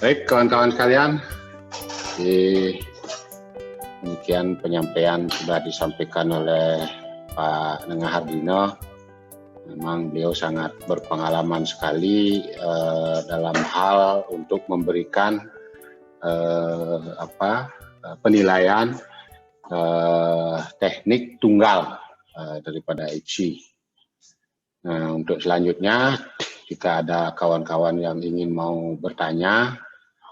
Baik, kawan-kawan sekalian, demikian penyampaian sudah disampaikan oleh Pak Nengah Hardino. Memang beliau sangat berpengalaman sekali dalam hal untuk memberikan penilaian teknik tunggal daripada FC. Nah, untuk selanjutnya, jika ada kawan-kawan yang ingin mau bertanya,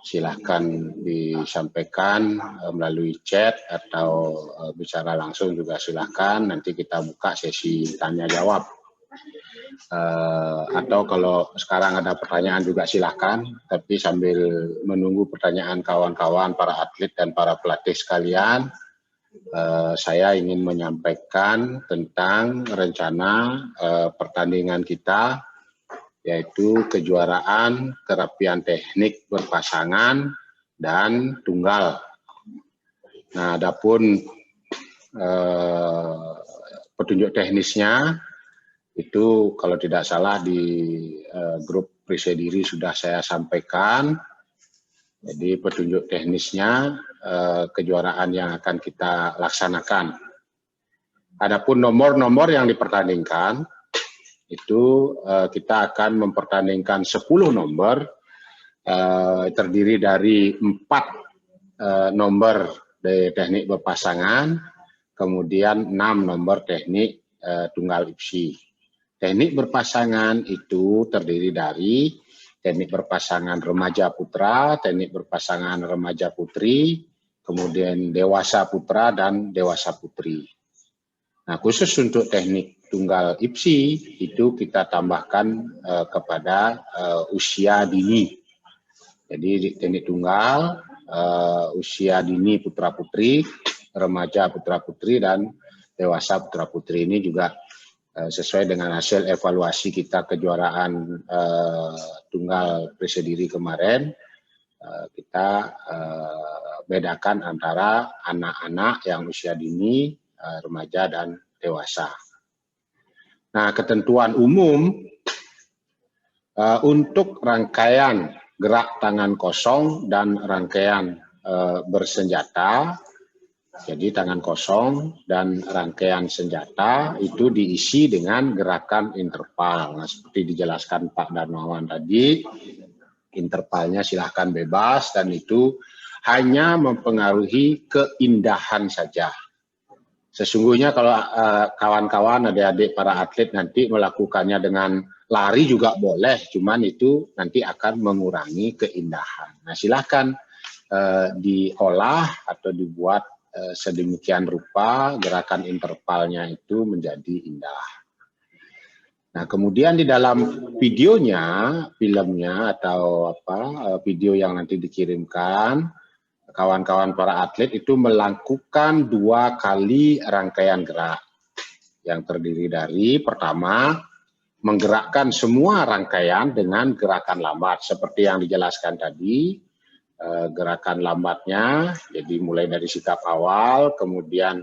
silahkan disampaikan melalui chat atau bicara langsung juga silahkan. Nanti kita buka sesi tanya jawab. Atau kalau sekarang ada pertanyaan juga silahkan, tapi sambil menunggu pertanyaan kawan-kawan, para atlet dan para pelatih sekalian, saya ingin menyampaikan tentang rencana pertandingan kita, yaitu kejuaraan kerapian teknik berpasangan dan tunggal. Nah, adapun petunjuk teknisnya itu kalau tidak salah di grup Prisediri sudah saya sampaikan. Jadi petunjuk teknisnya kejuaraan yang akan kita laksanakan. Adapun nomor-nomor yang dipertandingkan itu kita akan mempertandingkan 10 nomor, terdiri dari 4 nomor dari teknik berpasangan, kemudian 6 nomor teknik tunggal IPSI. Teknik berpasangan itu terdiri dari teknik berpasangan remaja putra, teknik berpasangan remaja putri, kemudian dewasa putra dan dewasa putri. Nah, khusus untuk teknik tunggal IPSI itu kita tambahkan kepada usia dini. Jadi teknik tunggal usia dini putra putri, remaja putra putri dan dewasa putra putri ini juga sesuai dengan hasil evaluasi kita kejuaraan tunggal Prisediri kemarin, kita bedakan antara anak-anak yang usia dini, remaja dan dewasa. Nah, ketentuan umum untuk rangkaian gerak tangan kosong dan rangkaian bersenjata. Jadi tangan kosong dan rangkaian senjata itu diisi dengan gerakan interval. Nah, seperti dijelaskan Pak Darmawan tadi, intervalnya silahkan bebas dan itu hanya mempengaruhi keindahan saja. Sesungguhnya kalau kawan-kawan, adik-adik para atlet nanti melakukannya dengan lari juga boleh, cuman itu nanti akan mengurangi keindahan. Nah, silahkan diolah atau dibuat sedemikian rupa gerakan intervalnya itu menjadi indah. Nah, kemudian di dalam videonya, filmnya atau video yang nanti dikirimkan, kawan-kawan para atlet itu melakukan 2 kali rangkaian gerak yang terdiri dari pertama menggerakkan semua rangkaian dengan gerakan lambat seperti yang dijelaskan tadi. Gerakan lambatnya, jadi mulai dari sikap awal, kemudian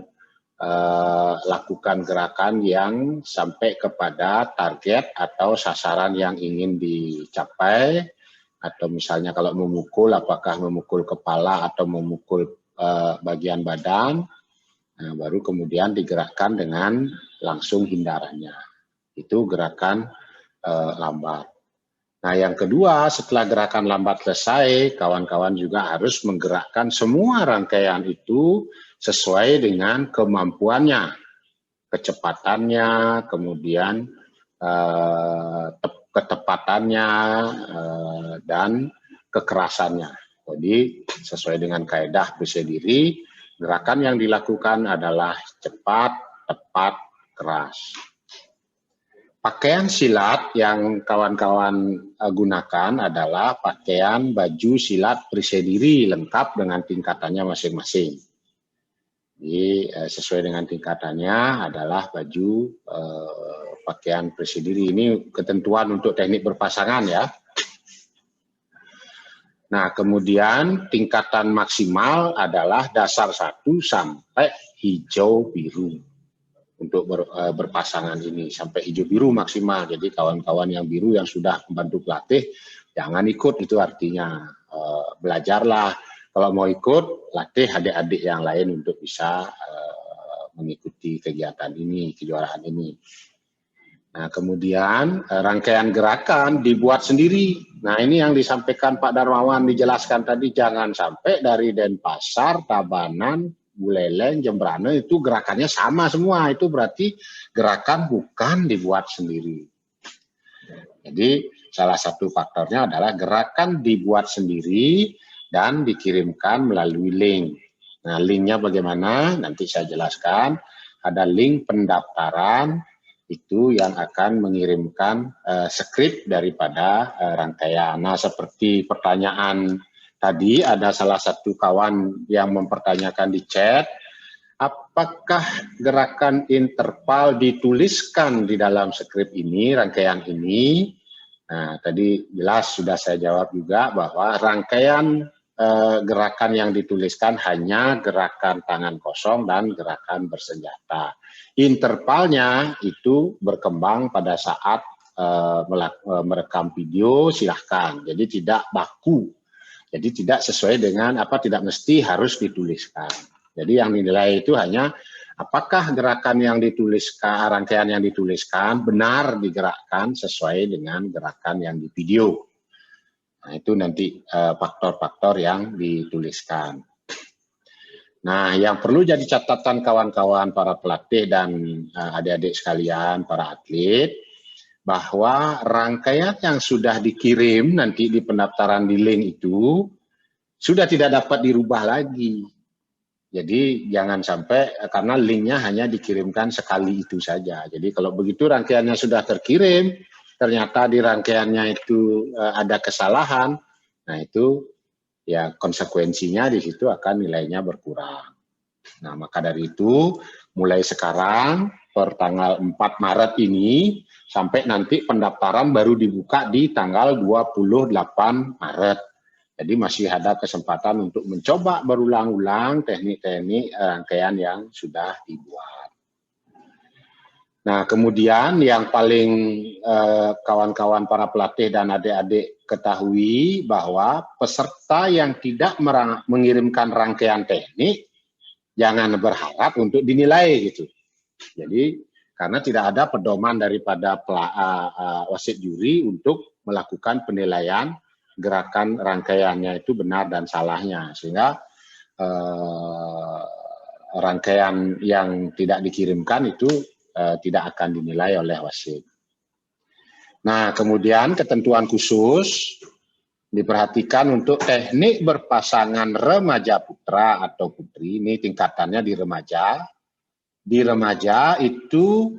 lakukan gerakan yang sampai kepada target atau sasaran yang ingin dicapai, atau misalnya kalau memukul, apakah memukul kepala atau memukul bagian badan, nah, baru kemudian digerakkan dengan langsung hindarannya. Itu gerakan lambat. Nah, yang kedua, setelah gerakan lambat selesai, kawan-kawan juga harus menggerakkan semua rangkaian itu sesuai dengan kemampuannya, kecepatannya, kemudian ketepatannya, dan kekerasannya. Jadi, sesuai dengan kaedah Prisediri, gerakan yang dilakukan adalah cepat, tepat, keras. Pakaian silat yang kawan-kawan gunakan adalah pakaian baju silat Prisediri lengkap dengan tingkatannya masing-masing. Jadi sesuai dengan tingkatannya adalah baju pakaian Prisediri. Ini ketentuan untuk teknik berpasangan ya. Nah, kemudian tingkatan maksimal adalah dasar 1 sampai hijau biru. Untuk berpasangan ini sampai hijau biru maksimal. Jadi kawan-kawan yang biru yang sudah membantu pelatih jangan ikut, itu artinya belajarlah. Kalau mau ikut, latih adik-adik yang lain untuk bisa mengikuti kegiatan ini, kejuaraan ini. Nah, kemudian rangkaian gerakan dibuat sendiri. Nah, ini yang disampaikan Pak Darmawan, dijelaskan tadi, jangan sampai dari Denpasar, Tabanan, Buleleng, Jembrana itu gerakannya sama semua. Itu berarti gerakan bukan dibuat sendiri. Jadi salah satu faktornya adalah gerakan dibuat sendiri dan dikirimkan melalui link. Nah, linknya bagaimana? Nanti saya jelaskan. Ada link pendaftaran, itu yang akan mengirimkan skrip daripada rangkaian. Nah, seperti pertanyaan tadi, ada salah satu kawan yang mempertanyakan di chat, apakah gerakan interval dituliskan di dalam skrip ini, rangkaian ini? Nah, tadi jelas sudah saya jawab juga bahwa rangkaian gerakan yang dituliskan hanya gerakan tangan kosong dan gerakan bersenjata. Intervalnya itu berkembang pada saat merekam video, silahkan. Jadi tidak baku. Jadi tidak sesuai dengan tidak mesti harus dituliskan. Jadi yang dinilai itu hanya apakah gerakan yang dituliskan, rangkaian yang dituliskan benar digerakkan sesuai dengan gerakan yang di video. Nah, itu nanti faktor-faktor yang dituliskan. Nah, yang perlu jadi catatan kawan-kawan para pelatih dan adik-adik sekalian, para atlet, bahwa rangkaian yang sudah dikirim nanti di pendaftaran di link itu sudah tidak dapat dirubah lagi. Jadi jangan sampai, karena linknya hanya dikirimkan sekali itu saja. Jadi kalau begitu rangkaiannya sudah terkirim, ternyata di rangkaiannya itu ada kesalahan, nah itu ya konsekuensinya di situ akan nilainya berkurang. Nah, maka dari itu mulai sekarang per tanggal 4 Maret ini sampai nanti pendaftaran baru dibuka di tanggal 28 Maret. Jadi masih ada kesempatan untuk mencoba berulang-ulang teknik-teknik rangkaian yang sudah dibuat. Nah, kemudian yang paling kawan-kawan para pelatih dan adik-adik ketahui bahwa peserta yang tidak mengirimkan rangkaian teknik jangan berharap untuk dinilai gitu. Jadi karena tidak ada pedoman daripada wasit juri untuk melakukan penilaian gerakan rangkaiannya itu benar dan salahnya, sehingga rangkaian yang tidak dikirimkan itu tidak akan dinilai oleh wasit. Nah, kemudian ketentuan khusus diperhatikan untuk teknik berpasangan remaja putra atau putri, ini tingkatannya di remaja. Di remaja itu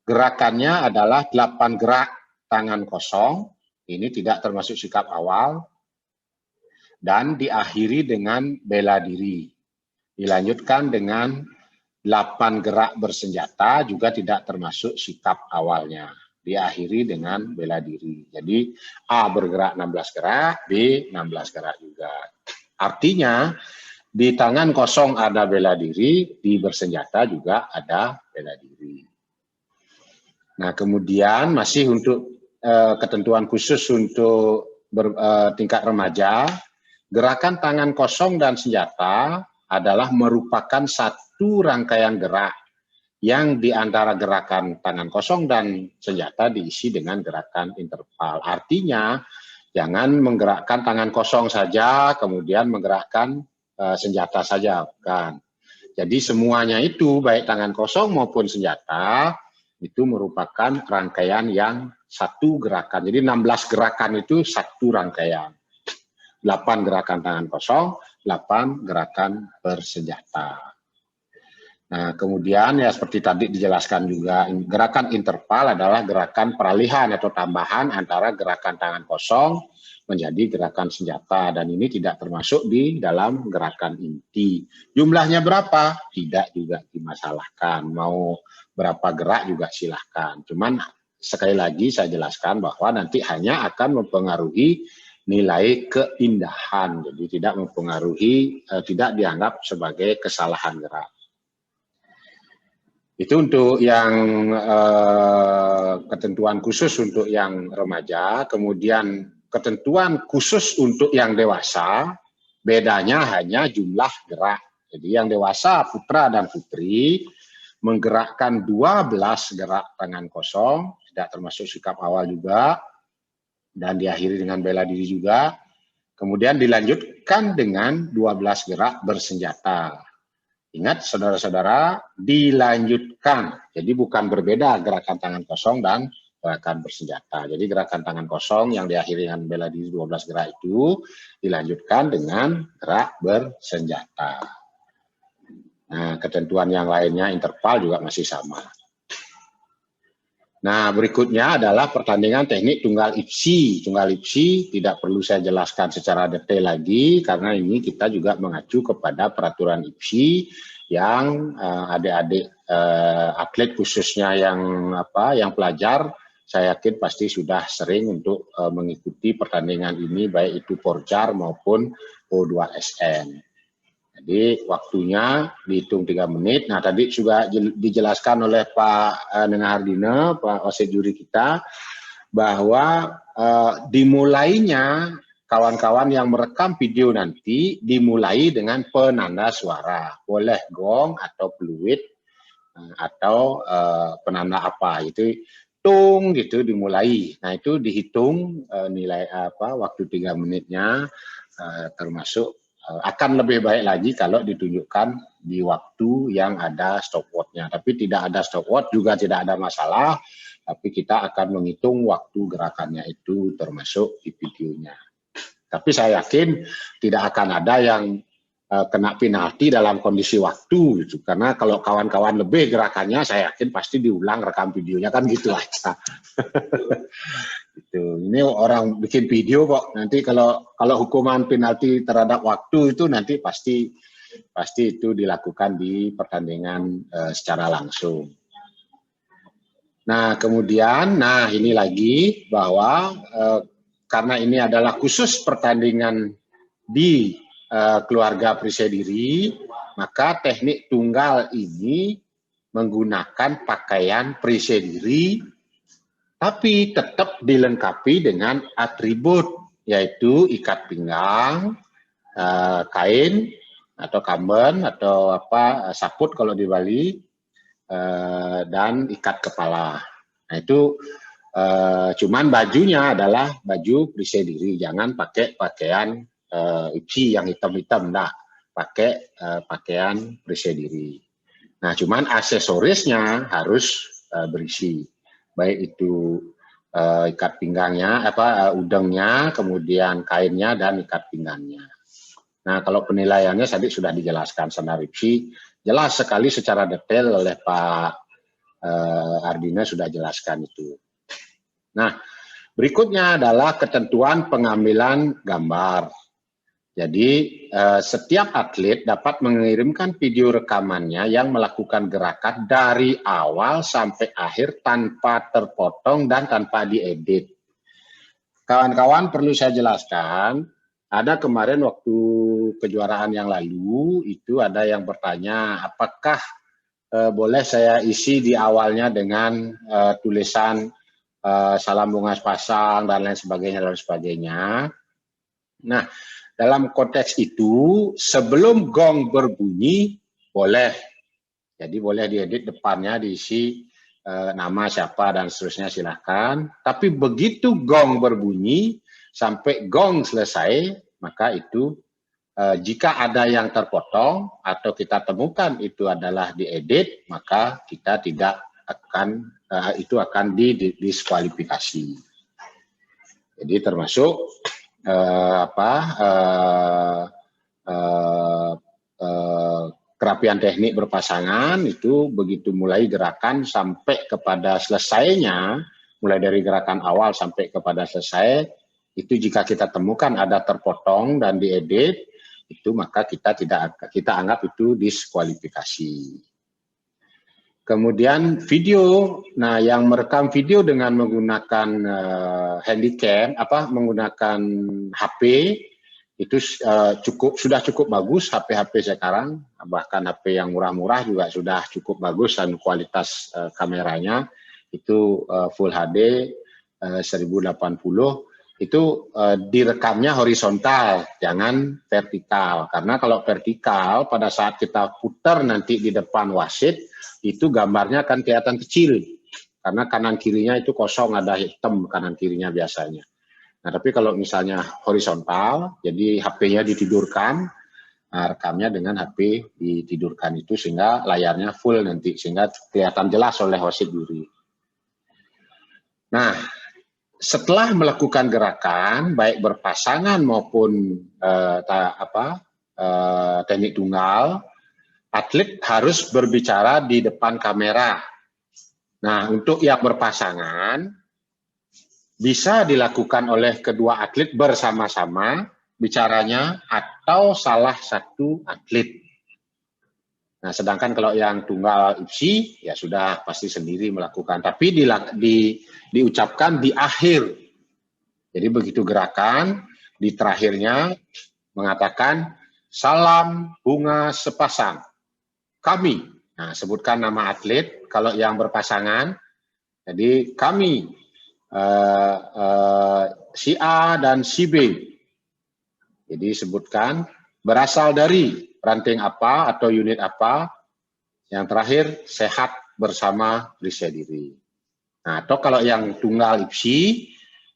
gerakannya adalah 8 gerak tangan kosong, ini tidak termasuk sikap awal, dan diakhiri dengan bela diri. Dilanjutkan dengan 8 gerak bersenjata, juga tidak termasuk sikap awalnya. Diakhiri dengan bela diri. Jadi A bergerak 16 gerak, B 16 gerak juga. Artinya di tangan kosong ada bela diri, di bersenjata juga ada bela diri. Nah, kemudian masih untuk ketentuan khusus untuk tingkat remaja, gerakan tangan kosong dan senjata adalah merupakan satu rangkaian gerak yang di antara gerakan tangan kosong dan senjata diisi dengan gerakan interval. Artinya, jangan menggerakkan tangan kosong saja, kemudian menggerakkan senjata saja, bukan. Jadi semuanya itu, baik tangan kosong maupun senjata, itu merupakan rangkaian yang satu gerakan. Jadi 16 gerakan itu satu rangkaian. 8 gerakan tangan kosong, 8 gerakan bersenjata. Nah, kemudian ya seperti tadi dijelaskan juga, gerakan interval adalah gerakan peralihan atau tambahan antara gerakan tangan kosong menjadi gerakan senjata, dan ini tidak termasuk di dalam gerakan inti. Jumlahnya berapa? Tidak juga dimasalahkan. Mau berapa gerak juga silahkan. Cuman sekali lagi saya jelaskan bahwa nanti hanya akan mempengaruhi nilai keindahan. Jadi tidak mempengaruhi, tidak dianggap sebagai kesalahan gerak. Itu untuk yang ketentuan khusus untuk yang remaja. Kemudian ketentuan khusus untuk yang dewasa, bedanya hanya jumlah gerak. Jadi yang dewasa, putra dan putri, menggerakkan 12 gerak tangan kosong, tidak termasuk sikap awal juga, dan diakhiri dengan bela diri juga. Kemudian dilanjutkan dengan 12 gerak bersenjata. Ingat saudara-saudara, dilanjutkan. Jadi bukan berbeda gerakan tangan kosong dan gerakan bersenjata. Jadi gerakan tangan kosong yang diakhiri dengan bela diri 12 gerak itu dilanjutkan dengan gerak bersenjata. Nah, ketentuan yang lainnya interval juga masih sama. Nah, berikutnya adalah pertandingan teknik tunggal IPSI. Tunggal IPSI tidak perlu saya jelaskan secara detail lagi, karena ini kita juga mengacu kepada peraturan IPSI yang adik-adik atlet khususnya yang pelajar, saya yakin pasti sudah sering untuk mengikuti pertandingan ini, baik itu Porjar maupun O2SN. Jadi waktunya dihitung 3 menit. Nah, tadi juga dijelaskan oleh Pak Nenahardina, Pak wasit juri kita, bahwa dimulainya kawan-kawan yang merekam video nanti dimulai dengan penanda suara. Boleh gong atau peluit atau penanda apa, itu tung gitu dimulai. Nah, itu dihitung nilai waktu 3 menitnya, termasuk akan lebih baik lagi kalau ditunjukkan di waktu yang ada stopwatch-nya. Tapi tidak ada stopwatch juga tidak ada masalah, tapi kita akan menghitung waktu gerakannya itu termasuk di videonya. Tapi saya yakin tidak akan ada yang kena penalti dalam kondisi waktu gitu. Karena kalau kawan-kawan lebih gerakannya, saya yakin pasti diulang rekam videonya, kan gitu aja. Gitu. Ini orang bikin video kok, nanti kalau hukuman penalti terhadap waktu itu nanti pasti itu dilakukan di pertandingan secara langsung. Nah, kemudian ini lagi bahwa karena ini adalah khusus pertandingan di keluarga Prisediri, maka teknik tunggal ini menggunakan pakaian Prisediri, tapi tetap dilengkapi dengan atribut, yaitu ikat pinggang, kain atau kamben atau saput kalau di Bali, dan ikat kepala. Nah, itu cuman bajunya adalah baju Prisediri, jangan pakai pakaian IPSI yang hitam-hitam, pakai pakaian Prisediri. Nah, cuman aksesorisnya harus berisi, baik itu ikat pinggangnya, udangnya, kemudian kainnya dan ikat pinggangnya. Nah, kalau penilaiannya tadi sudah dijelaskan sama IPSI, jelas sekali secara detail oleh Pak Ardina sudah jelaskan itu. Nah, berikutnya adalah ketentuan pengambilan gambar. Jadi setiap atlet dapat mengirimkan video rekamannya yang melakukan gerakan dari awal sampai akhir tanpa terpotong dan tanpa diedit. Kawan-kawan, perlu saya jelaskan, ada kemarin waktu kejuaraan yang lalu itu ada yang bertanya apakah boleh saya isi di awalnya dengan tulisan salam bunga sepasang dan lain sebagainya. Nah, dalam konteks itu, sebelum gong berbunyi, boleh. Jadi boleh diedit depannya, diisi nama siapa dan seterusnya, silahkan. Tapi begitu gong berbunyi, sampai gong selesai, maka itu jika ada yang terpotong atau kita temukan itu adalah diedit, maka kita tidak akan, itu akan didiskualifikasi. Jadi termasuk kerapian teknik berpasangan itu begitu mulai gerakan sampai kepada selesainya, mulai dari gerakan awal sampai kepada selesai, itu jika kita temukan ada terpotong dan diedit, itu maka kita anggap itu diskualifikasi. Kemudian video, nah yang merekam video dengan menggunakan handycam, menggunakan HP, itu sudah cukup bagus HP-HP sekarang, bahkan HP yang murah-murah juga sudah cukup bagus dan kualitas kameranya itu Full HD 1080. itu direkamnya horizontal, jangan vertikal. Karena kalau vertikal, pada saat kita putar nanti di depan wasit, itu gambarnya akan kelihatan kecil. Karena kanan kirinya itu kosong, ada hitam kanan kirinya biasanya. Nah, tapi kalau misalnya horizontal, jadi HP-nya ditidurkan, nah, rekamnya dengan HP ditidurkan itu, sehingga layarnya full nanti, sehingga kelihatan jelas oleh wasit juri. Nah, setelah melakukan gerakan, baik berpasangan maupun teknik tunggal, atlet harus berbicara di depan kamera. Nah, untuk yang berpasangan, bisa dilakukan oleh kedua atlet bersama-sama bicaranya atau salah satu atlet. Nah, sedangkan kalau yang tunggal IPSI, ya sudah pasti sendiri melakukan. Tapi diucapkan di akhir. Jadi begitu gerakan, di terakhirnya mengatakan, salam bunga sepasang. Kami, nah sebutkan nama atlet, kalau yang berpasangan, jadi kami, si A dan si B. Jadi sebutkan, berasal dari ranting apa atau unit apa. Yang terakhir, sehat bersama periksa diri. Nah, atau kalau yang tunggal IPSI,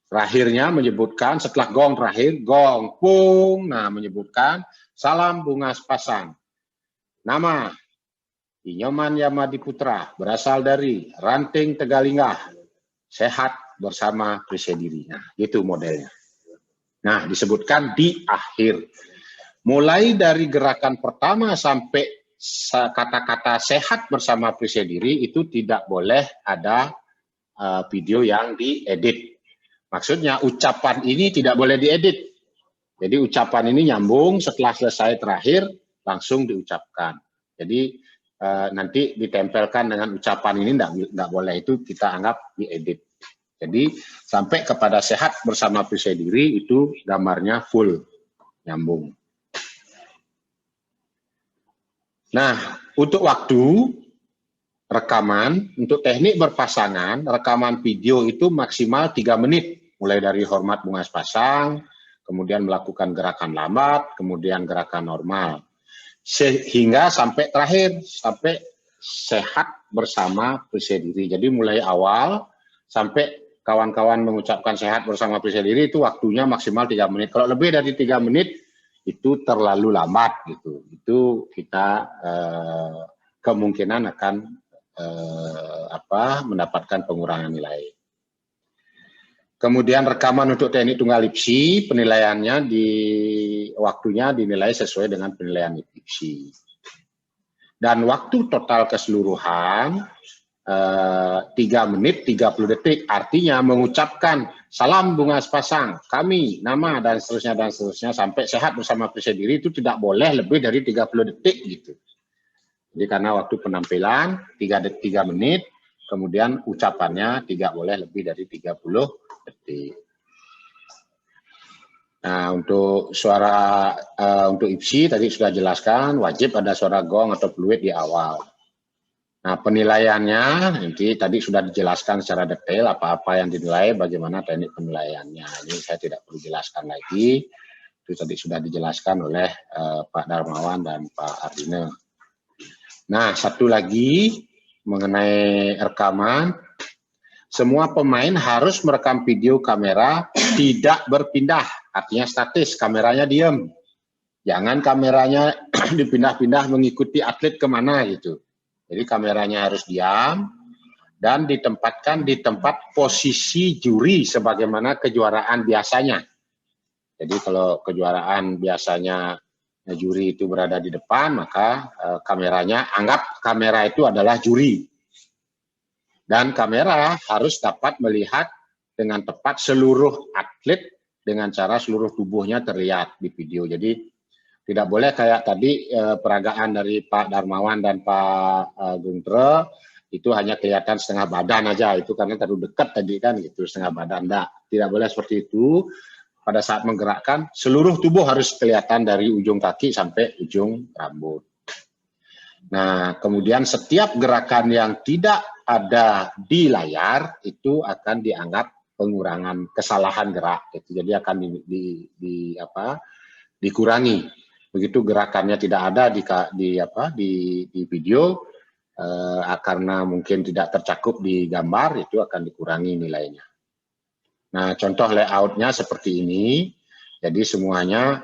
terakhirnya menyebutkan, setelah gong terakhir, gong, pung, nah menyebutkan, salam bunga sepasang. Nama, Inyoman Yamadiputra, berasal dari ranting Tegalinggah, sehat bersama periksa diri. Nah, itu modelnya. Nah, disebutkan di akhir. Mulai dari gerakan pertama sampai kata-kata sehat bersama periksa diri itu tidak boleh ada video yang diedit. Maksudnya ucapan ini tidak boleh diedit. Jadi ucapan ini nyambung, setelah selesai terakhir langsung diucapkan. Jadi nanti ditempelkan dengan ucapan ini tidak boleh, itu kita anggap diedit. Jadi sampai kepada sehat bersama periksa diri itu gambarnya full nyambung. Nah, untuk waktu rekaman, untuk teknik berpasangan, rekaman video itu maksimal 3 menit. Mulai dari hormat bunga sepasang, kemudian melakukan gerakan lambat, kemudian gerakan normal. Sehingga sampai terakhir, sampai sehat bersama periksa diri. Jadi mulai awal sampai kawan-kawan mengucapkan sehat bersama periksa diri itu waktunya maksimal 3 menit. Kalau lebih dari 3 menit, itu terlalu lambat gitu. Itu kita kemungkinan akan mendapatkan pengurangan nilai. Kemudian rekaman untuk teknik tunggal IPSI, penilaiannya waktunya dinilai sesuai dengan penilaian IPSI. Dan waktu total keseluruhan 3 menit 30 detik, artinya mengucapkan salam bunga sepasang, kami, nama, dan seterusnya sampai sehat bersama periksa diri itu tidak boleh lebih dari 30 detik gitu. Jadi karena waktu penampilan 3 menit, kemudian ucapannya tidak boleh lebih dari 30 detik. Nah, untuk suara untuk IPSI tadi sudah jelaskan, wajib ada suara gong atau peluit di awal. Nah, penilaiannya nanti tadi sudah dijelaskan secara detail apa-apa yang dinilai, bagaimana teknik penilaiannya. Ini saya tidak perlu jelaskan lagi. Itu tadi sudah dijelaskan oleh Pak Darmawan dan Pak Ardine. Nah, satu lagi mengenai rekaman. Semua pemain harus merekam video kamera tidak berpindah, artinya statis, kameranya diam. Jangan kameranya dipindah-pindah mengikuti atlet kemana gitu. Jadi kameranya harus diam dan ditempatkan di tempat posisi juri sebagaimana kejuaraan biasanya. Jadi kalau kejuaraan biasanya juri itu berada di depan, maka kameranya, anggap kamera itu adalah juri. Dan kamera harus dapat melihat dengan tepat seluruh atlet dengan cara seluruh tubuhnya terlihat di video. Jadi tidak boleh kayak tadi peragaan dari Pak Darmawan dan Pak Guntre itu hanya kelihatan setengah badan aja, itu karena terlalu dekat tadi kan gitu, setengah badan. Tidak boleh seperti itu. Pada saat menggerakkan seluruh tubuh harus kelihatan dari ujung kaki sampai ujung rambut. Nah, kemudian setiap gerakan yang tidak ada di layar itu akan dianggap pengurangan kesalahan gerak. Jadi akan dikurangi. Begitu gerakannya tidak ada di video, karena mungkin tidak tercakup di gambar, itu akan dikurangi nilainya. Nah, contoh layoutnya seperti ini. Jadi semuanya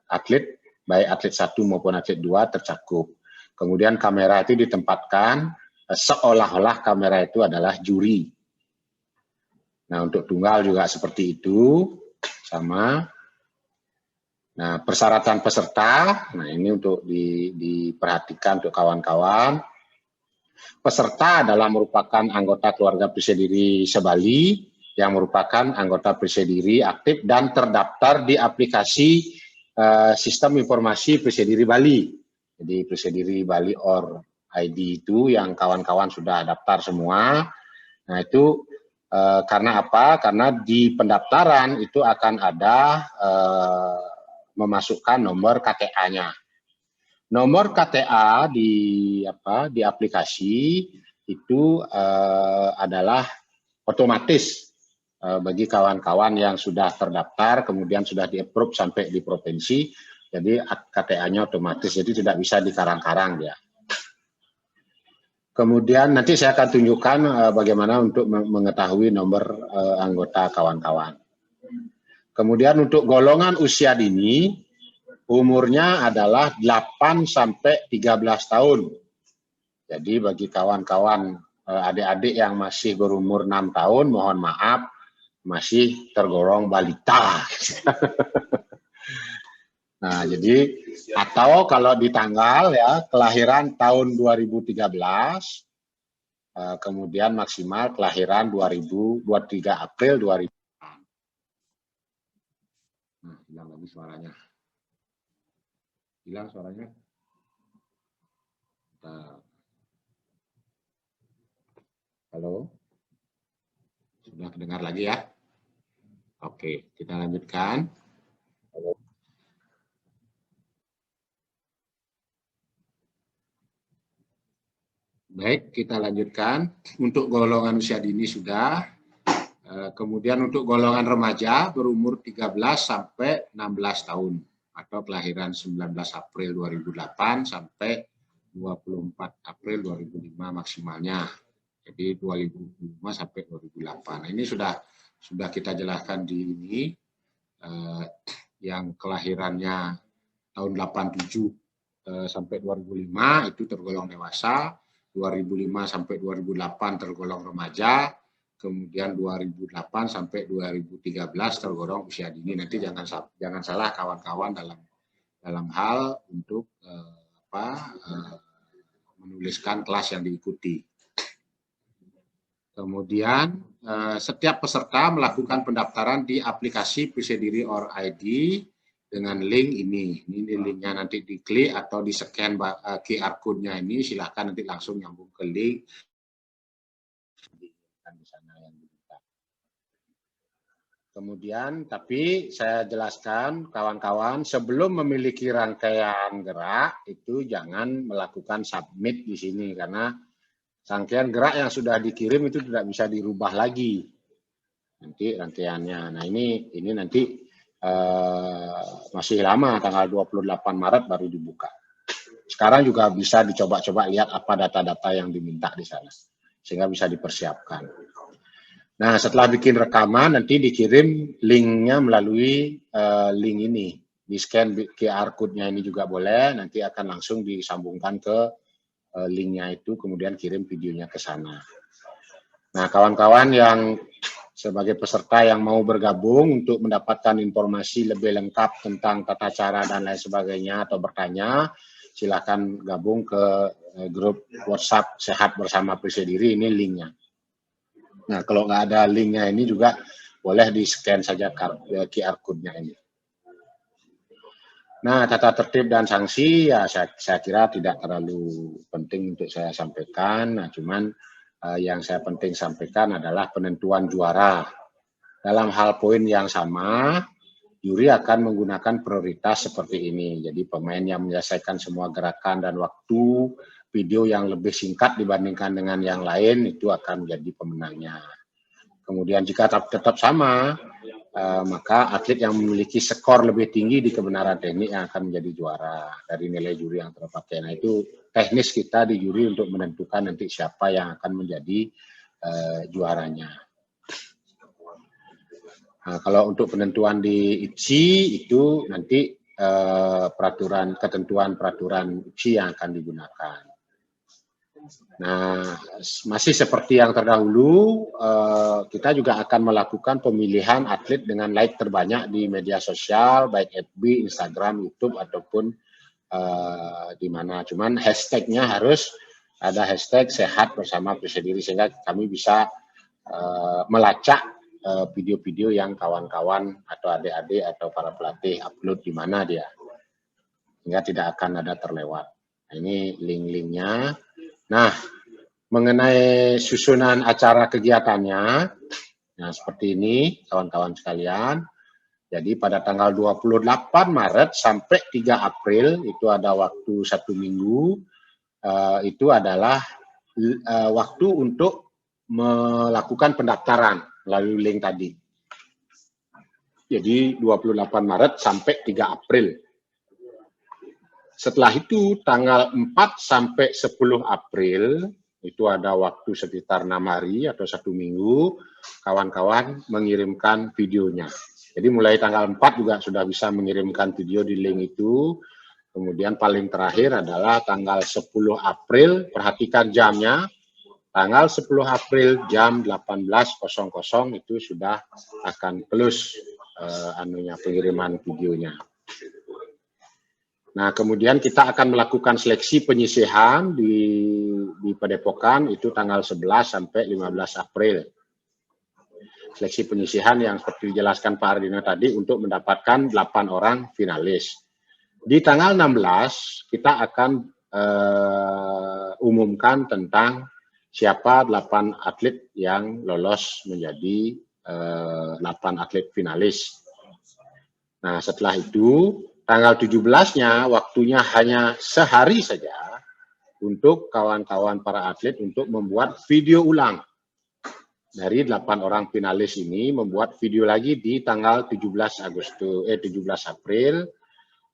atlet, baik atlet 1 maupun atlet 2 tercakup. Kemudian kamera itu ditempatkan seolah-olah kamera itu adalah juri. Nah, untuk tunggal juga seperti itu, sama. Nah, persyaratan peserta, nah ini untuk diperhatikan untuk kawan-kawan. Peserta adalah merupakan anggota keluarga Persediri Sebali, yang merupakan anggota Persediri aktif dan terdaftar di aplikasi Sistem Informasi Persediri Bali. Jadi Persediri Bali or ID itu yang kawan-kawan sudah daftar semua. Nah itu karena apa? Karena di pendaftaran itu akan ada memasukkan nomor KTA-nya. Nomor KTA di aplikasi itu adalah otomatis bagi kawan-kawan yang sudah terdaftar, kemudian sudah di-approve sampai di provinsi, jadi KTA-nya otomatis, jadi tidak bisa dikarang-karang ya. Kemudian nanti saya akan tunjukkan bagaimana untuk mengetahui nomor anggota kawan-kawan. Kemudian untuk golongan usia dini, umurnya adalah 8 sampai 13 tahun. Jadi bagi kawan-kawan adik-adik yang masih berumur 6 tahun, mohon maaf, masih tergolong balita. Nah, jadi atau kalau di tanggal ya kelahiran tahun 2013, kemudian maksimal kelahiran 23 April 2000. Nah, hilang lagi suaranya. Hilang suaranya. Nah. Halo? Sudah kedengar lagi ya? Oke, kita lanjutkan. Baik, kita lanjutkan. Untuk golongan usia dini sudah. Kemudian untuk golongan remaja berumur 13 sampai 16 tahun. Atau kelahiran 19 April 2008 sampai 24 April 2005 maksimalnya. Jadi 2005 sampai 2008. Nah, ini sudah kita jelaskan di ini. Yang kelahirannya tahun 87 sampai 2005 itu tergolong dewasa, 2005 sampai 2008 tergolong remaja, kemudian 2008 sampai 2013 tergolong usia dini. Nanti jangan salah kawan-kawan dalam hal untuk menuliskan kelas yang diikuti. Kemudian setiap peserta melakukan pendaftaran di aplikasi Persediri or ID dengan link ini. Ini linknya nanti diklik atau di-scan QR code-nya ini, silahkan nanti langsung nyambung ke link. Di sana yang dibuka. Kemudian, tapi saya jelaskan kawan-kawan, sebelum memiliki rangkaian gerak, itu jangan melakukan submit di sini, karena rangkaian gerak yang sudah dikirim itu tidak bisa dirubah lagi nanti rangkaiannya. Nah ini nanti masih lama, tanggal 28 Maret baru dibuka. Sekarang juga bisa dicoba-coba lihat apa data-data yang diminta di sana, sehingga bisa dipersiapkan. Nah setelah bikin rekaman nanti dikirim linknya melalui link ini, di scan QR code-nya ini juga boleh, nanti akan langsung disambungkan ke linknya itu, kemudian kirim videonya ke sana. Nah, kawan-kawan yang sebagai peserta yang mau bergabung untuk mendapatkan informasi lebih lengkap tentang tata cara dan lain sebagainya atau bertanya, silakan gabung ke grup WhatsApp Sehat Bersama Persediri, ini linknya. Nah, kalau nggak ada linknya ini juga boleh di-scan saja QR code-nya ini. Nah, tata tertib dan sanksi ya saya kira tidak terlalu penting untuk saya sampaikan. Nah, cuman yang saya penting sampaikan adalah penentuan juara. Dalam hal poin yang sama, juri akan menggunakan prioritas seperti ini. Jadi pemain yang menyelesaikan semua gerakan dan waktu video yang lebih singkat dibandingkan dengan yang lain itu akan menjadi pemenangnya. Kemudian jika tetap sama, maka atlet yang memiliki skor lebih tinggi di kebenaran teknik yang akan menjadi juara dari nilai juri yang terpakai. Nah, itu teknis kita di juri untuk menentukan nanti siapa yang akan menjadi juaranya. Nah, kalau untuk penentuan di IPSI itu nanti ketentuan peraturan IPSI yang akan digunakan. Nah, masih seperti yang terdahulu, kita juga akan melakukan pemilihan atlet dengan like terbanyak di media sosial, baik FB, Instagram, YouTube, ataupun di mana. Cuman hashtagnya harus ada hashtag sehat bersama periksa diri, sehingga kami bisa melacak video-video yang kawan-kawan atau adik-adik atau para pelatih upload di mana dia, sehingga tidak akan ada terlewat. Nah, ini link-linknya. Nah, mengenai susunan acara kegiatannya, nah seperti ini kawan-kawan sekalian. Jadi pada tanggal 28 Maret sampai 3 April itu ada waktu 1 minggu, itu adalah waktu untuk melakukan pendaftaran melalui link tadi. Jadi 28 Maret sampai 3 April. Setelah itu tanggal 4 sampai 10 April itu ada waktu sekitar 6 hari atau 1 minggu, kawan-kawan mengirimkan videonya. Jadi mulai tanggal 4 juga sudah bisa mengirimkan video di link itu. Kemudian paling terakhir adalah tanggal 10 April, perhatikan jamnya, tanggal 10 April jam 18.00 itu sudah akan close pengiriman videonya. Nah, kemudian kita akan melakukan seleksi penyisihan di Padepokan itu tanggal 11 sampai 15 April. Seleksi penyisihan yang seperti dijelaskan Pak Ardino tadi untuk mendapatkan 8 orang finalis. Di tanggal 16 kita akan umumkan tentang siapa 8 atlet yang lolos menjadi 8 atlet finalis. Nah, setelah itu tanggal 17-nya waktunya hanya sehari saja untuk kawan-kawan para atlet untuk membuat video ulang. Dari 8 orang finalis ini membuat video lagi di tanggal 17 April.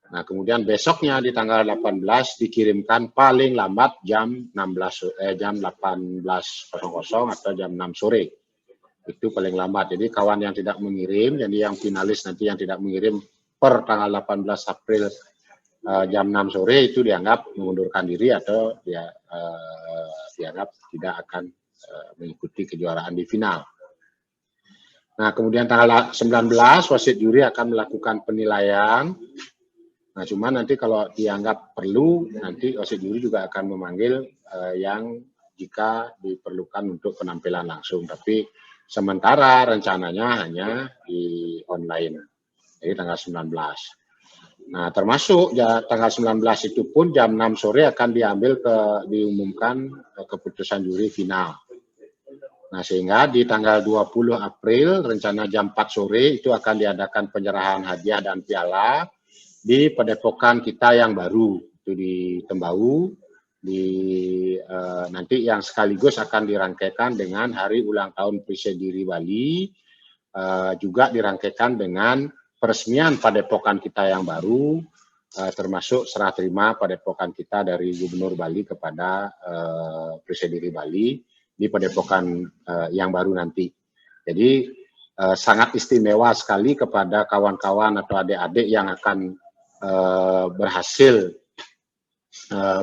Nah, kemudian besoknya di tanggal 18 dikirimkan paling lambat jam 18.00 atau jam 6 sore. Itu paling lambat. Jadi kawan yang tidak mengirim, jadi yang finalis nanti yang tidak mengirim per tanggal 18 April jam 6 sore itu dianggap mengundurkan diri atau dianggap tidak akan mengikuti kejuaraan di final. Nah, kemudian tanggal 19 wasit juri akan melakukan penilaian. Nah, cuma nanti kalau dianggap perlu, nanti wasit juri juga akan memanggil yang jika diperlukan untuk penampilan langsung. Tapi sementara rencananya hanya di online. Jadi tanggal 19. Nah, termasuk tanggal 19 itu pun jam 6 sore akan diumumkan keputusan juri final. Nah, sehingga di tanggal 20 April rencana jam 4 sore itu akan diadakan penyerahan hadiah dan piala di Padepokan kita yang baru, itu di Tembau, nanti yang sekaligus akan dirangkaikan dengan hari ulang tahun Periksa Diri Bali, juga dirangkaikan dengan peresmian Padepokan kita yang baru, termasuk serah terima Padepokan kita dari Gubernur Bali kepada Periksa Diri Bali di Padepokan yang baru nanti. Jadi sangat istimewa sekali kepada kawan-kawan atau adik-adik yang akan berhasil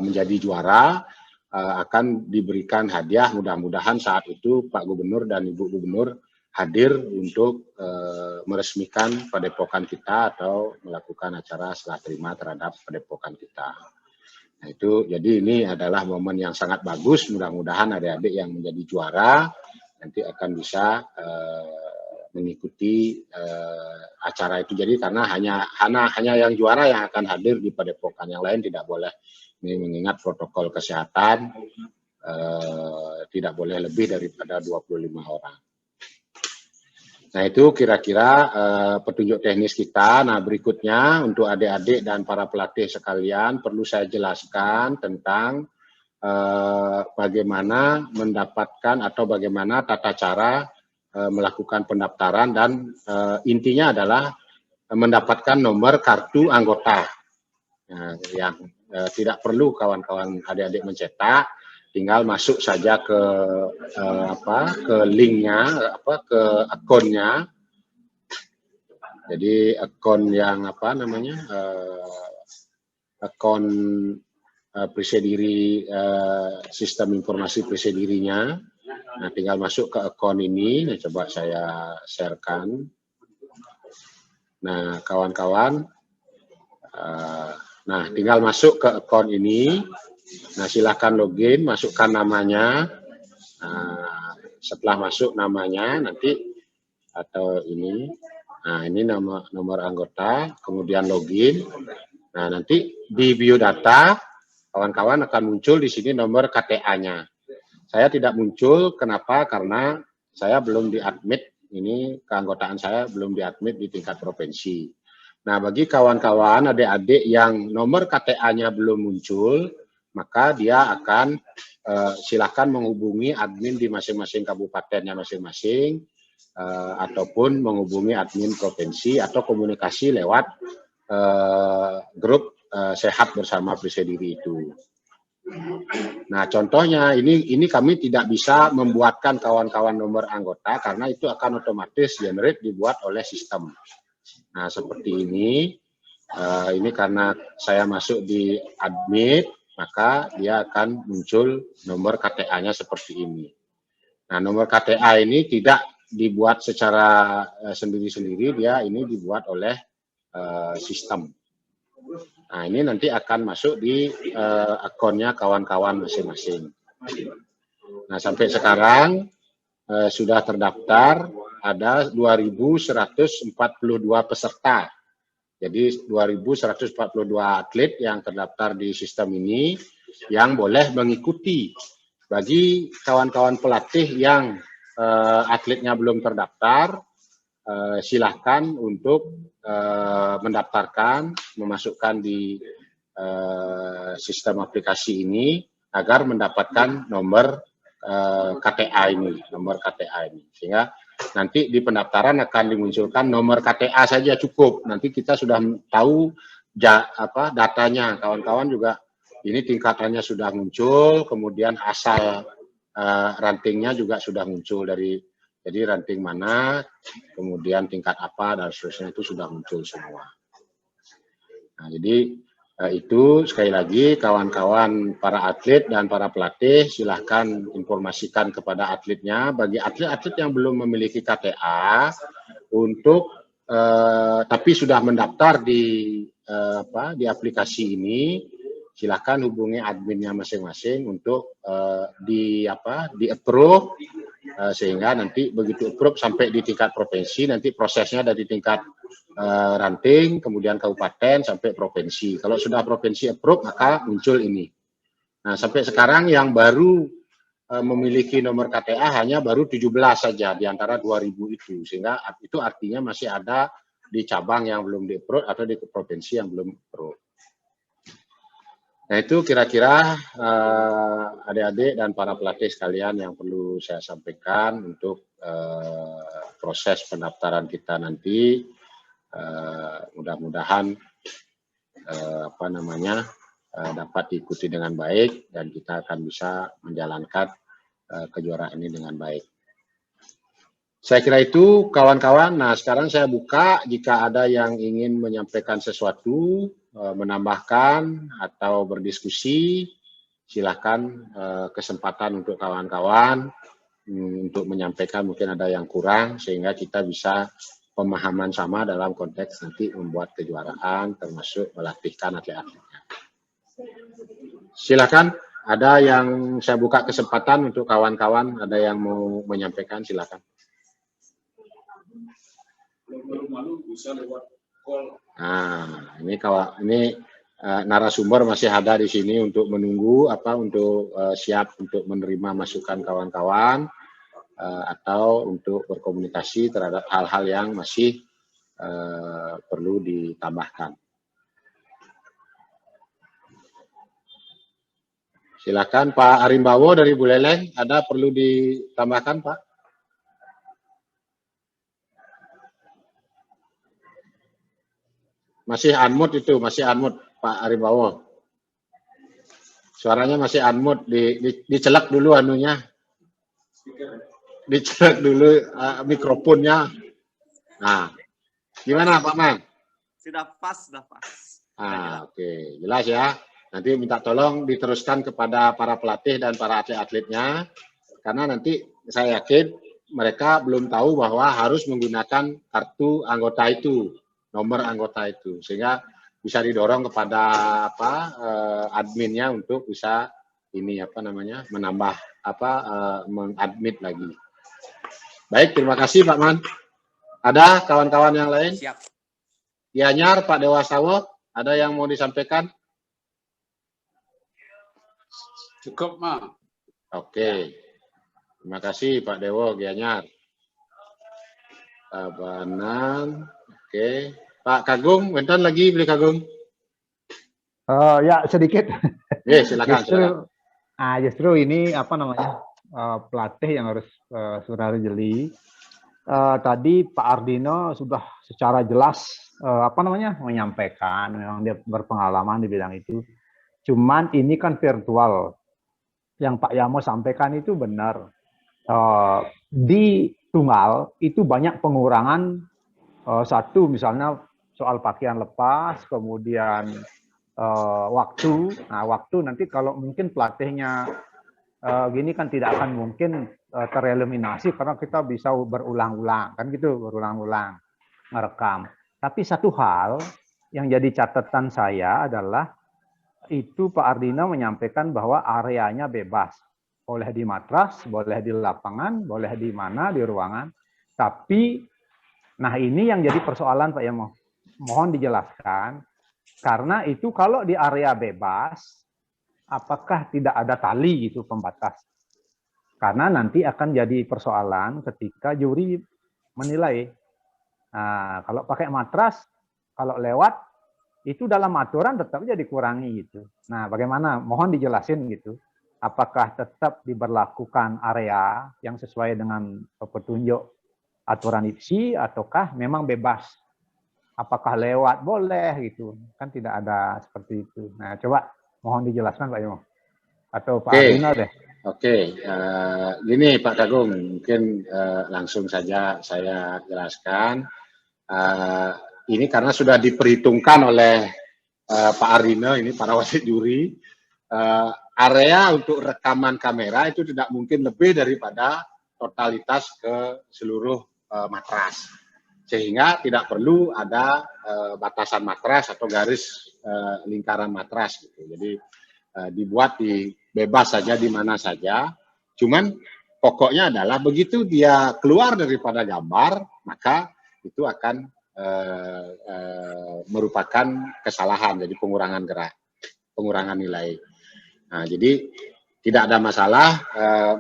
menjadi juara, akan diberikan hadiah. Mudah-mudahan saat itu Pak Gubernur dan Ibu Gubernur hadir untuk meresmikan Padepokan kita atau melakukan acara serah terima terhadap Padepokan kita. Nah, itu jadi ini adalah momen yang sangat bagus. Mudah-mudahan adik-adik yang menjadi juara nanti akan bisa mengikuti acara itu. Jadi karena hanya yang juara yang akan hadir di Padepokan, yang lain tidak boleh. Ini mengingat protokol kesehatan, tidak boleh lebih daripada 25 orang. Nah, itu kira-kira petunjuk teknis kita. Nah, berikutnya untuk adik-adik dan para pelatih sekalian perlu saya jelaskan tentang bagaimana mendapatkan atau bagaimana tata cara melakukan pendaftaran dan intinya adalah mendapatkan nomor kartu anggota. Nah, yang tidak perlu kawan-kawan adik-adik mencetak, tinggal masuk saja ke ke linknya, ke akunnya. Jadi akun yang akun Prisadiri, sistem informasi Prisadirinya. Nah, tinggal masuk ke akun ini. Nah, coba saya sharekan. Nah, kawan-kawan, nah tinggal masuk ke akun ini. Nah, silahkan login, masukkan namanya. Nah, setelah masuk namanya nanti atau ini, nah ini nomor anggota, kemudian login. Nah, nanti di biodata kawan-kawan akan muncul di sini nomor KTA-nya. Saya tidak muncul, kenapa? Karena saya belum diadmit, ini keanggotaan saya belum diadmit di tingkat provinsi. Nah, bagi kawan-kawan adik-adik yang nomor KTA-nya belum muncul, maka dia akan silakan menghubungi admin di masing-masing kabupatennya masing-masing, ataupun menghubungi admin provinsi atau komunikasi lewat grup sehat bersama Prisadiri itu. Nah, contohnya ini kami tidak bisa membuatkan kawan-kawan nomor anggota karena itu akan otomatis generate dibuat oleh sistem. Nah, seperti ini. Ini karena saya masuk di admit, maka dia akan muncul nomor KTA-nya seperti ini. Nah, nomor KTA ini tidak dibuat secara sendiri-sendiri, dia ini dibuat oleh sistem. Nah, ini nanti akan masuk di akunnya kawan-kawan masing-masing. Nah, sampai sekarang sudah terdaftar ada 2.142 peserta. Jadi 2.142 atlet yang terdaftar di sistem ini yang boleh mengikuti. Bagi kawan-kawan pelatih yang atletnya belum terdaftar, silahkan untuk mendaftarkan, memasukkan di sistem aplikasi ini agar mendapatkan nomor KTA ini, sehingga nanti di pendaftaran akan dimunculkan nomor KTA saja cukup. Nanti kita sudah tahu datanya, kawan-kawan juga ini tingkatannya sudah muncul, kemudian asal rantingnya juga sudah muncul jadi ranting mana, kemudian tingkat apa dan seterusnya itu sudah muncul semua. Nah, jadi itu sekali lagi kawan-kawan para atlet dan para pelatih silahkan informasikan kepada atletnya. Bagi atlet-atlet yang belum memiliki KTA untuk tapi sudah mendaftar di aplikasi ini, silahkan hubungi adminnya masing-masing untuk di approve, sehingga nanti begitu approve sampai di tingkat provinsi, nanti prosesnya dari tingkat ranting, kemudian kabupaten sampai provinsi. Kalau sudah provinsi approve, maka muncul ini. Nah, sampai sekarang yang baru memiliki nomor KTA hanya baru 17 saja di antara 2.000 itu, sehingga itu artinya masih ada di cabang yang belum di-approve atau di provinsi yang belum approve. Nah, itu kira-kira adik-adik dan para pelatih sekalian yang perlu saya sampaikan untuk proses pendaftaran kita nanti. Mudah-mudahan dapat diikuti dengan baik dan kita akan bisa menjalankan kejuaraan ini dengan baik. Saya kira itu kawan-kawan. Nah, sekarang saya buka jika ada yang ingin menyampaikan sesuatu, menambahkan atau berdiskusi, silakan kesempatan untuk kawan-kawan untuk menyampaikan, mungkin ada yang kurang sehingga kita bisa pemahaman sama dalam konteks nanti membuat kejuaraan termasuk melatihkan atlet-atletnya. Silakan, ada yang saya buka kesempatan untuk kawan-kawan, ada yang mau menyampaikan, silakan. Nah, ini narasumber masih ada di sini untuk menunggu untuk siap untuk menerima masukan kawan-kawan atau untuk berkomunikasi terhadap hal-hal yang masih perlu ditambahkan. Silakan Pak Arimbawo dari Buleleng, ada perlu ditambahkan Pak? Masih unmute itu, masih unmute Pak Aribawo. Suaranya masih unmute, dicelak dulu anunya. Dicelak dulu mikrofonnya. Nah, gimana Pak Man? Sudah pas. Oke. Jelas ya. Nanti minta tolong diteruskan kepada para pelatih dan para atlet-atletnya. Karena nanti saya yakin mereka belum tahu bahwa harus menggunakan kartu anggota itu, nomor anggota itu, sehingga bisa didorong kepada adminnya untuk bisa menambah mengadmit lagi. Baik, terima kasih Pak Man. Ada kawan-kawan yang lain? Siap. Gianyar, Pak Dewasawo, ada yang mau disampaikan? Cukup, Ma. Oke. Terima kasih Pak Dewo, Gianyar. Tabanan. Oke. Pak Kagung, bentar lagi beli Kagung. Ya sedikit. Silakan. Justru ini pelatih yang harus saudara jeli. Tadi Pak Ardino sudah secara jelas menyampaikan, memang dia berpengalaman di bidang itu. Cuman ini kan virtual. Yang Pak Yamo sampaikan itu benar. Di tunggal itu banyak pengurangan. Satu misalnya soal pakaian lepas, kemudian waktu. Nah, waktu nanti kalau mungkin pelatihnya gini kan tidak akan mungkin tereliminasi karena kita bisa berulang-ulang, kan gitu, berulang-ulang merekam. Tapi satu hal yang jadi catatan saya adalah itu Pak Ardino menyampaikan bahwa areanya bebas. Boleh di matras, boleh di lapangan, boleh di mana, di ruangan. Tapi, nah ini yang jadi persoalan Pak Yamo. Mohon dijelaskan, karena itu kalau di area bebas, apakah tidak ada tali gitu pembatas? Karena nanti akan jadi persoalan ketika juri menilai. Nah, kalau pakai matras, kalau lewat, itu dalam aturan tetap aja dikurangi gitu. Nah, bagaimana? Mohon dijelasin gitu. Apakah tetap diberlakukan area yang sesuai dengan petunjuk aturan IPSI ataukah memang bebas? Apakah lewat boleh gitu? Kan tidak ada seperti itu. Nah, coba mohon dijelaskan Pak Yamo. Atau Pak Ardino deh. Oke, gini Pak Kagung, mungkin langsung saja saya jelaskan. Ini karena sudah diperhitungkan oleh Pak Ardino, ini para wasit juri, area untuk rekaman kamera itu tidak mungkin lebih daripada totalitas ke seluruh matras. Sehingga tidak perlu ada batasan matras atau garis lingkaran matras gitu. Jadi dibuat bebas saja di mana saja. Cuman pokoknya adalah begitu dia keluar daripada gambar, maka itu akan merupakan kesalahan, jadi pengurangan gerak, pengurangan nilai. Nah, jadi tidak ada masalah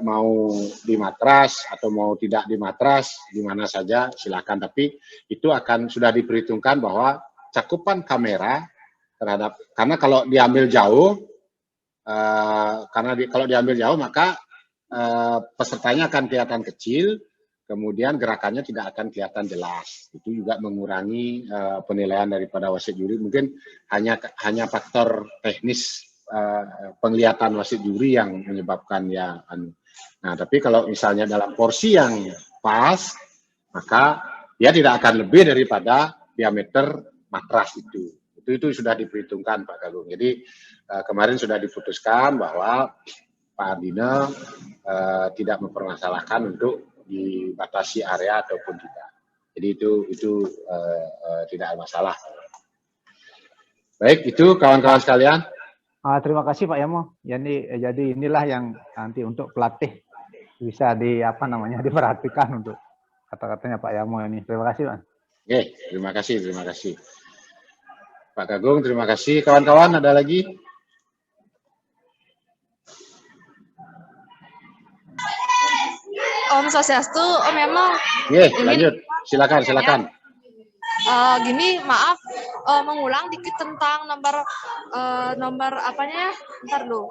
mau di matras atau mau tidak di matras, di mana saja silakan. Tapi itu akan sudah diperhitungkan bahwa cakupan kamera terhadap, karena kalau diambil jauh, kalau diambil jauh maka pesertanya akan kelihatan kecil, kemudian gerakannya tidak akan kelihatan jelas. Itu juga mengurangi penilaian daripada wasit juri. Mungkin hanya faktor teknis penglihatan wasit juri yang menyebabkan ya. Nah, tapi kalau misalnya dalam porsi yang pas, maka dia tidak akan lebih daripada diameter matras itu. Itu sudah diperhitungkan Pak Kagung. Jadi kemarin sudah diputuskan bahwa Pak Ardino tidak mempermasalahkan untuk dibatasi area ataupun tidak. Jadi itu tidak ada masalah. Baik, itu kawan-kawan sekalian. Terima kasih Pak Yamo. Jadi inilah yang nanti untuk pelatih bisa diperhatikan untuk kata-katanya Pak Yamo ini. Terima kasih Pak. Oke, terima kasih. Pak Kagung, terima kasih. Kawan-kawan ada lagi? Om Swastiastu, Om Yamo. Lanjut. Silakan. Gini, maaf, mengulang dikit tentang nomor apanya? Ntar dulu.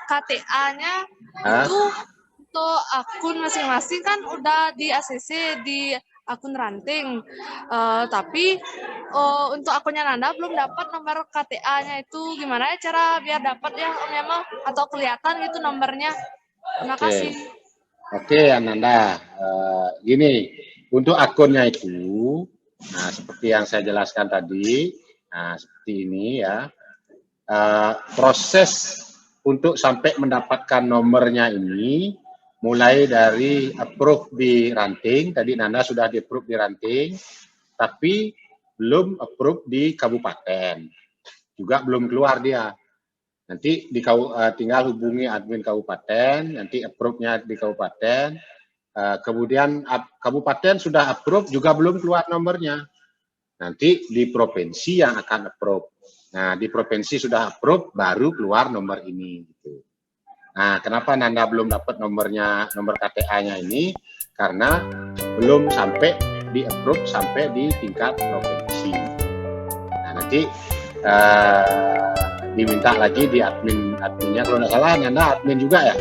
KTA-nya itu untuk akun masing-masing kan udah di ACC, di akun ranting. Tapi untuk akunnya Nanda belum dapat nomor KTA-nya itu. Gimana ya cara biar dapat ya Om Yama? Atau kelihatan gitu nomornya? Terima Oke. kasih. Oke, Ananda. Gini, untuk akunnya itu, nah seperti yang saya jelaskan tadi, nah seperti ini ya. Proses untuk sampai mendapatkan nomornya ini, mulai dari approve di ranting, tadi Nanda sudah di approve di ranting, tapi belum approve di kabupaten, juga belum keluar dia. Nanti tinggal hubungi admin kabupaten, nanti approve-nya di kabupaten, kemudian kabupaten sudah approve juga belum keluar nomornya. Nanti di provinsi yang akan approve. Nah, di provinsi sudah approve, baru keluar nomor ini. Gitu. Nah, kenapa Nanda belum dapat nomor KTA-nya ini? Karena belum sampai di approve sampai di tingkat provinsi. Nah, nanti diminta lagi di adminnya, kalau nggak salah Nanda admin juga ya?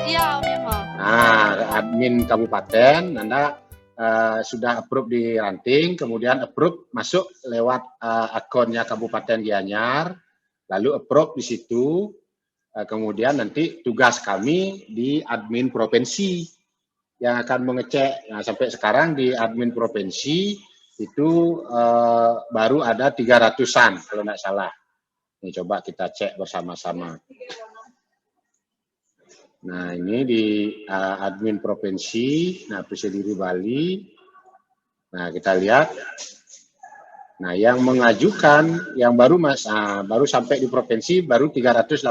Iya Om Yama. Nah, admin kabupaten Nanda sudah approve di ranting, kemudian approve masuk lewat akunnya Kabupaten Gianyar, lalu approve di situ, kemudian nanti tugas kami di admin provinsi yang akan mengecek. Nah, sampai sekarang di admin provinsi itu baru ada 300-an kalau nggak salah. Ini coba kita cek bersama-sama. Nah, ini di admin provinsi, nah Prisadiri Bali. Nah, kita lihat. Nah, yang mengajukan, yang baru sampai di provinsi baru 386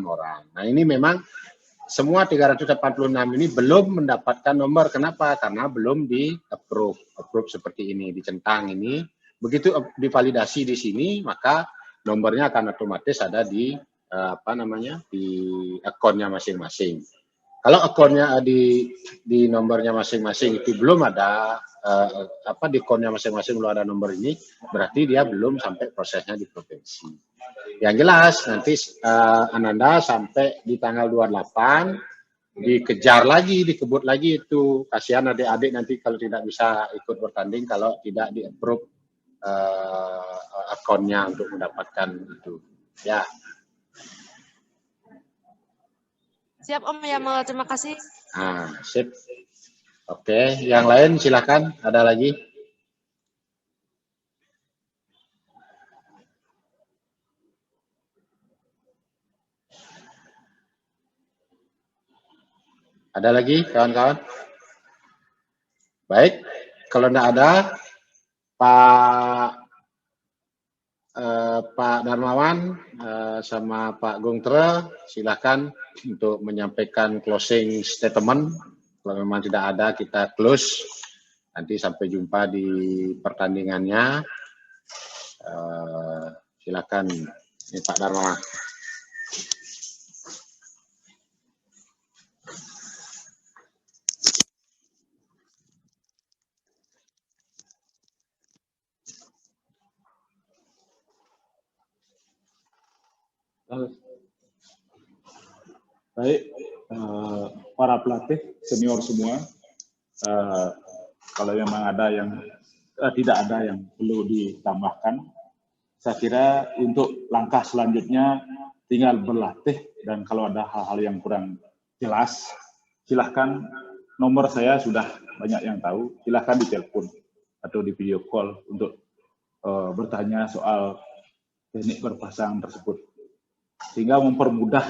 orang. Nah, ini memang semua 386 ini belum mendapatkan nomor. Kenapa? Karena belum di approve seperti ini, dicentang ini. Begitu divalidasi di sini, maka nomornya akan otomatis ada di di akunnya masing-masing. Kalau akunnya di nomornya masing-masing itu belum ada di akunnya masing-masing belum ada nomor ini, berarti dia belum sampai prosesnya di provinsi. Yang jelas nanti Ananda sampai di tanggal 28 dikejar lagi, dikebut lagi itu. Kasihan adik-adik nanti kalau tidak bisa ikut bertanding kalau tidak di-approve akunnya untuk mendapatkan itu. Ya. Siap Om Yama, terima kasih. Nah, sip. Oke, yang lain silakan. Ada lagi? Ada lagi, kawan-kawan? Baik, kalau tidak ada, Pak Darmawan sama Pak Gungtra, silakan untuk menyampaikan closing statement. Kalau memang tidak ada, kita close. Nanti sampai jumpa di pertandingannya. Silakan, ini Pak Darmawan. Baik, para pelatih senior semua, kalau memang ada yang tidak ada yang perlu ditambahkan, saya kira untuk langkah selanjutnya tinggal berlatih, dan kalau ada hal-hal yang kurang jelas, silahkan, nomor saya sudah banyak yang tahu, silahkan ditelepon atau di video call untuk bertanya soal teknik berpasang tersebut, sehingga mempermudah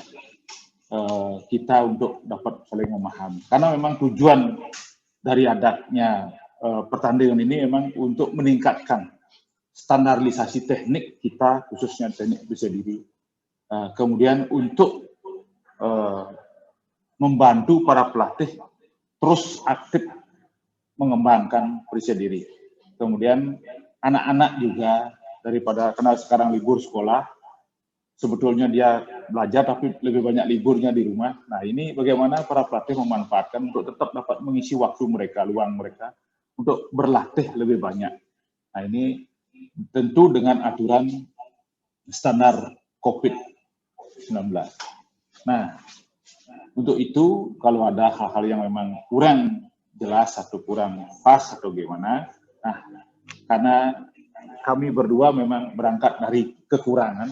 kita untuk dapat saling memahami. Karena memang tujuan dari adanya pertandingan ini memang untuk meningkatkan standarisasi teknik kita, khususnya teknik Prisadiri. Kemudian untuk membantu para pelatih terus aktif mengembangkan Prisadiri. Kemudian anak-anak juga, daripada karena sekarang libur sekolah, sebetulnya dia belajar tapi lebih banyak liburnya di rumah. Nah, ini bagaimana para pelatih memanfaatkan untuk tetap dapat mengisi waktu mereka, luang mereka, untuk berlatih lebih banyak. Nah, ini tentu dengan aturan standar COVID-19. Nah, untuk itu kalau ada hal-hal yang memang kurang jelas atau kurang pas atau gimana. Nah, karena kami berdua memang berangkat dari kekurangan.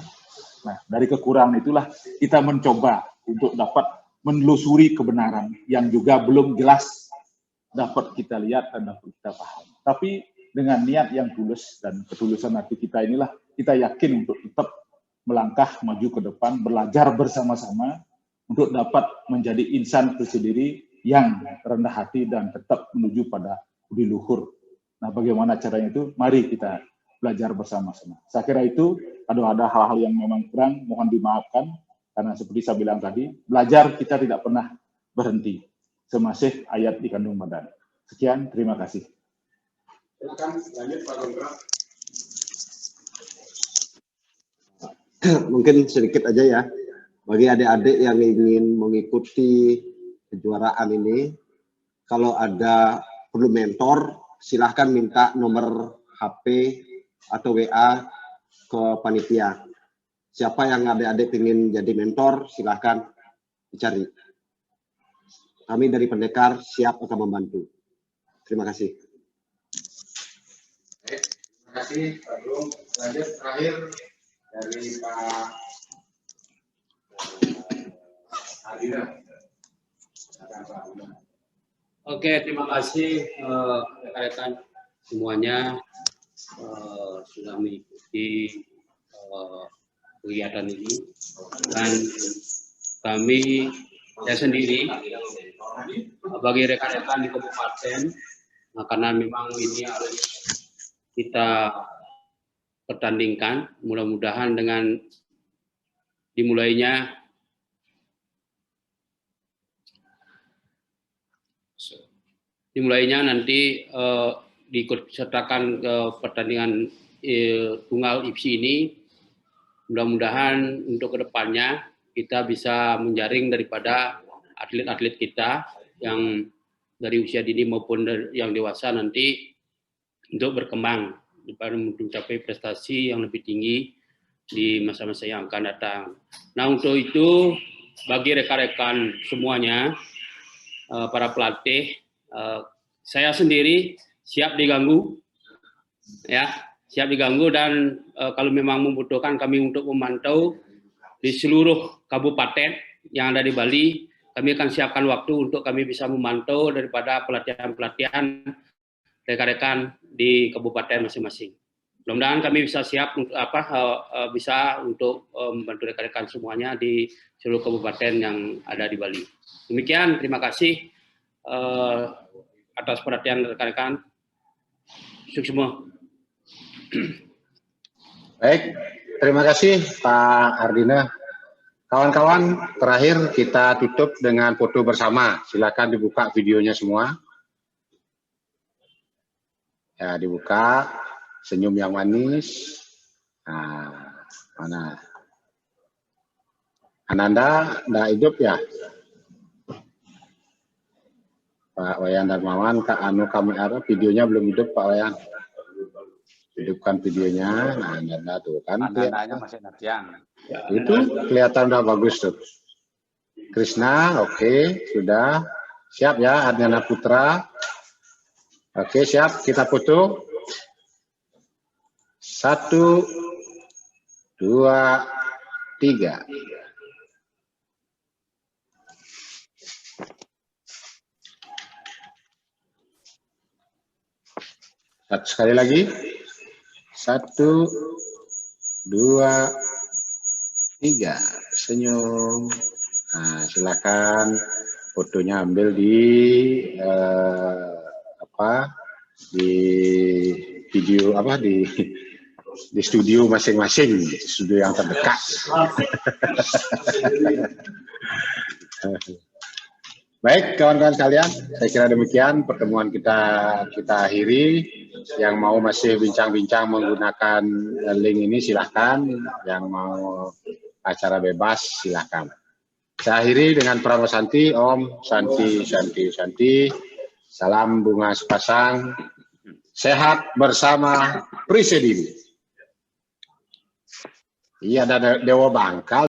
Nah, dari kekurangan itulah kita mencoba untuk dapat menelusuri kebenaran yang juga belum jelas dapat kita lihat dan dapat kita paham. Tapi dengan niat yang tulus dan ketulusan hati kita inilah kita yakin untuk tetap melangkah maju ke depan, belajar bersama-sama untuk dapat menjadi insan tersendiri yang rendah hati dan tetap menuju pada budi luhur. Nah, bagaimana caranya itu? Mari kita belajar bersama-sama. Saya kira itu, kalau ada hal-hal yang memang kurang, mohon dimaafkan, karena seperti saya bilang tadi, belajar kita tidak pernah berhenti, semasih ayat dikandung badan. Sekian, terima kasih. Silakan lanjut Pak Gondra. Mungkin sedikit aja ya, bagi adik-adik yang ingin mengikuti kejuaraan ini, kalau ada perlu mentor, silahkan minta nomor HP atau WA ke panitia. Siapa yang adik-adik ingin jadi mentor, silahkan dicari. Kami dari Pendekar siap akan membantu. Terima kasih. Baik, terima kasih Pak Bung. Lanjut terakhir dari Pak Ardina. Silakan Pak Ardina. Oke, terima kasih rekan-rekan semuanya sudah mengikuti kegiatan ini. Dan kami, saya sendiri, bagi rekan-rekan di kabupaten, karena memang ini harus kita pertandingkan, mudah-mudahan dengan dimulainya nanti diikutsertakan ke pertandingan tunggal IPSI ini, mudah-mudahan untuk kedepannya kita bisa menjaring daripada atlet-atlet kita yang dari usia dini maupun yang dewasa nanti untuk berkembang daripada mencapai prestasi yang lebih tinggi di masa-masa yang akan datang. Nah, untuk itu bagi rekan-rekan semuanya, para pelatih, saya sendiri siap diganggu, ya, siap diganggu, dan kalau memang membutuhkan kami untuk memantau di seluruh kabupaten yang ada di Bali, kami akan siapkan waktu untuk kami bisa memantau daripada pelatihan-pelatihan rekan-rekan di kabupaten masing-masing. Mudah-mudahan kami bisa siap untuk bisa untuk membantu rekan-rekan semuanya di seluruh kabupaten yang ada di Bali. Demikian, terima kasih atas perhatian rekan-rekan. Sukses semua. Baik, terima kasih Pak Ardina. Kawan-kawan, terakhir kita tutup dengan foto bersama. Silakan dibuka videonya semua. Ya, dibuka. Senyum yang manis. Nah, mana? Ananda, enggak hidup ya? Pak Wayan Darmawan, Kak Anu kamera, videonya belum hidup Pak Wayan. Hidupkan videonya. Nah, Ananda tuh kan. Anandanya masih nantian. Ya, itu kelihatan udah bagus tuh. Krishna, oke, sudah. Siap ya, Adnana Putra. Oke, siap, kita foto. 1, 2, 3. Sekali lagi. 1, 2, 3. Senyum. Nah, silakan fotonya ambil di di video di studio masing-masing, studio yang terdekat. Baik, kawan-kawan sekalian, saya kira demikian pertemuan kita akhiri. Yang mau masih bincang-bincang menggunakan link ini silahkan, yang mau acara bebas silahkan. Saya akhiri dengan Prawo Santi, Om Santi Santi Santi, salam bunga sepasang, sehat bersama Prisedini. Iya, ada Dewa Bangkal.